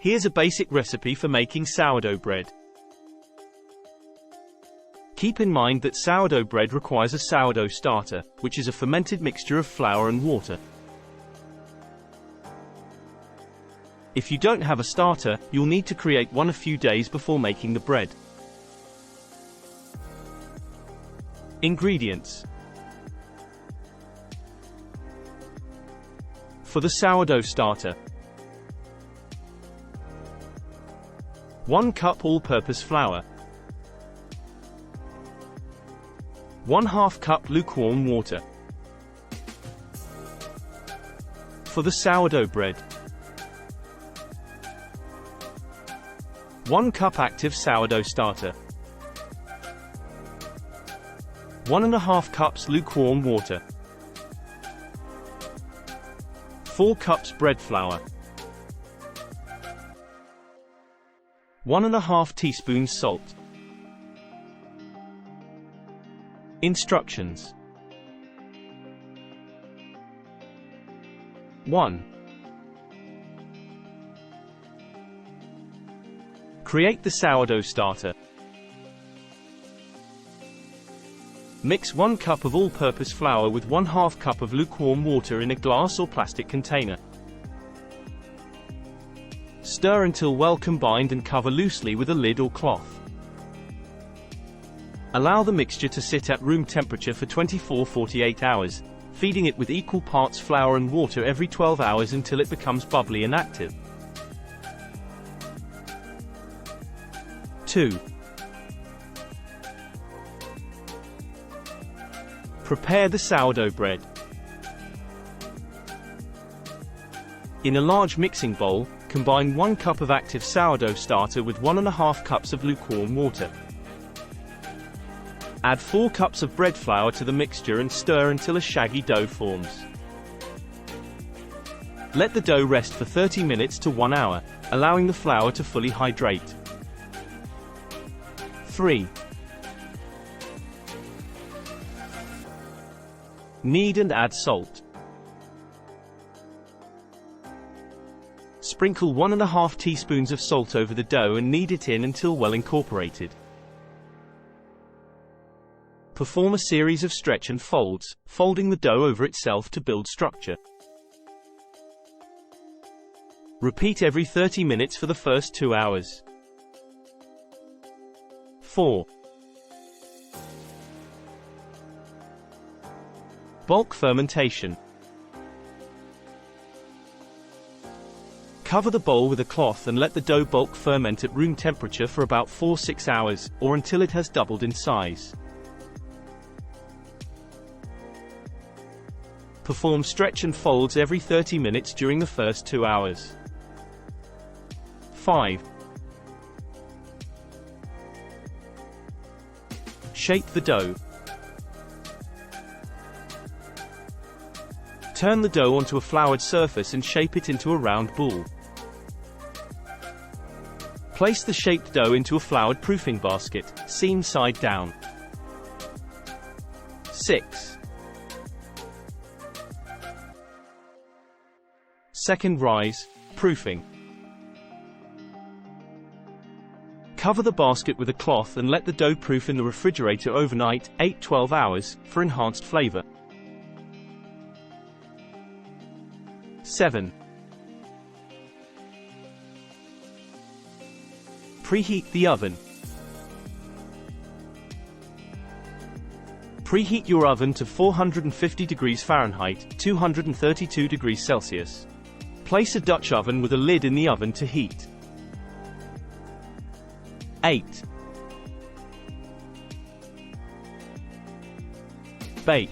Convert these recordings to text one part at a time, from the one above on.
Here's a basic recipe for making sourdough bread. Keep in mind that sourdough bread requires a sourdough starter, which is a fermented mixture of flour and water. If you don't have a starter, you'll need to create one a few days before making the bread. Ingredients. For the sourdough starter: 1 cup all-purpose flour, 1/2 cup lukewarm water. For the sourdough bread: 1 cup active sourdough starter, 1½ cups lukewarm water, 4 cups bread flour, 1½ teaspoons salt. Instructions. 1. Create the sourdough starter. Mix 1 cup of all-purpose flour with 1/2 cup of lukewarm water in a glass or plastic container. Stir until well combined and cover loosely with a lid or cloth. Allow the mixture to sit at room temperature for 24–48 hours, feeding it with equal parts flour and water every 12 hours until it becomes bubbly and active. 2. Prepare the sourdough bread. In a large mixing bowl, combine 1 cup of active sourdough starter with 1½ cups of lukewarm water. Add 4 cups of bread flour to the mixture and stir until a shaggy dough forms. Let the dough rest for 30 minutes to 1 hour, allowing the flour to fully hydrate. 3. Knead and add salt. Sprinkle 1½ teaspoons of salt over the dough and knead it in until well incorporated. Perform a series of stretch and folds, folding the dough over itself to build structure. Repeat every 30 minutes for the first 2 hours. 4. Bulk fermentation. Cover the bowl with a cloth and let the dough bulk ferment at room temperature for about 4–6 hours, or until it has doubled in size. Perform stretch and folds every 30 minutes during the first 2 hours. 5. Shape the dough. Turn the dough onto a floured surface and shape it into a round ball. Place the shaped dough into a floured proofing basket, seam side down. 6. Second rise, proofing. Cover the basket with a cloth and let the dough proof in the refrigerator overnight, 8–12 hours, for enhanced flavor. 7. Preheat the oven. Preheat your oven to 450 degrees Fahrenheit, 232 degrees Celsius. Place a Dutch oven with a lid in the oven to heat. 8. Bake.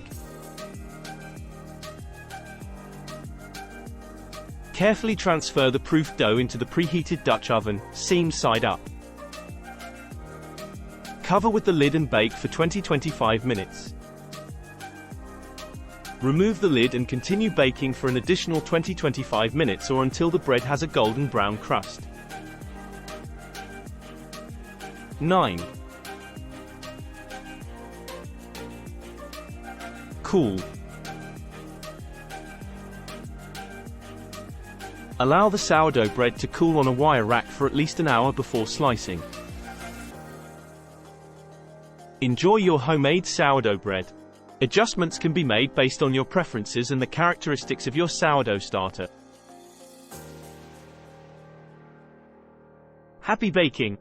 Carefully transfer the proofed dough into the preheated Dutch oven, seam side up. Cover with the lid and bake for 20–25 minutes. Remove the lid and continue baking for an additional 20–25 minutes or until the bread has a golden brown crust. 9. Cool. Allow the sourdough bread to cool on a wire rack for at least an hour before slicing. Enjoy your homemade sourdough bread. Adjustments can be made based on your preferences and the characteristics of your sourdough starter. Happy baking!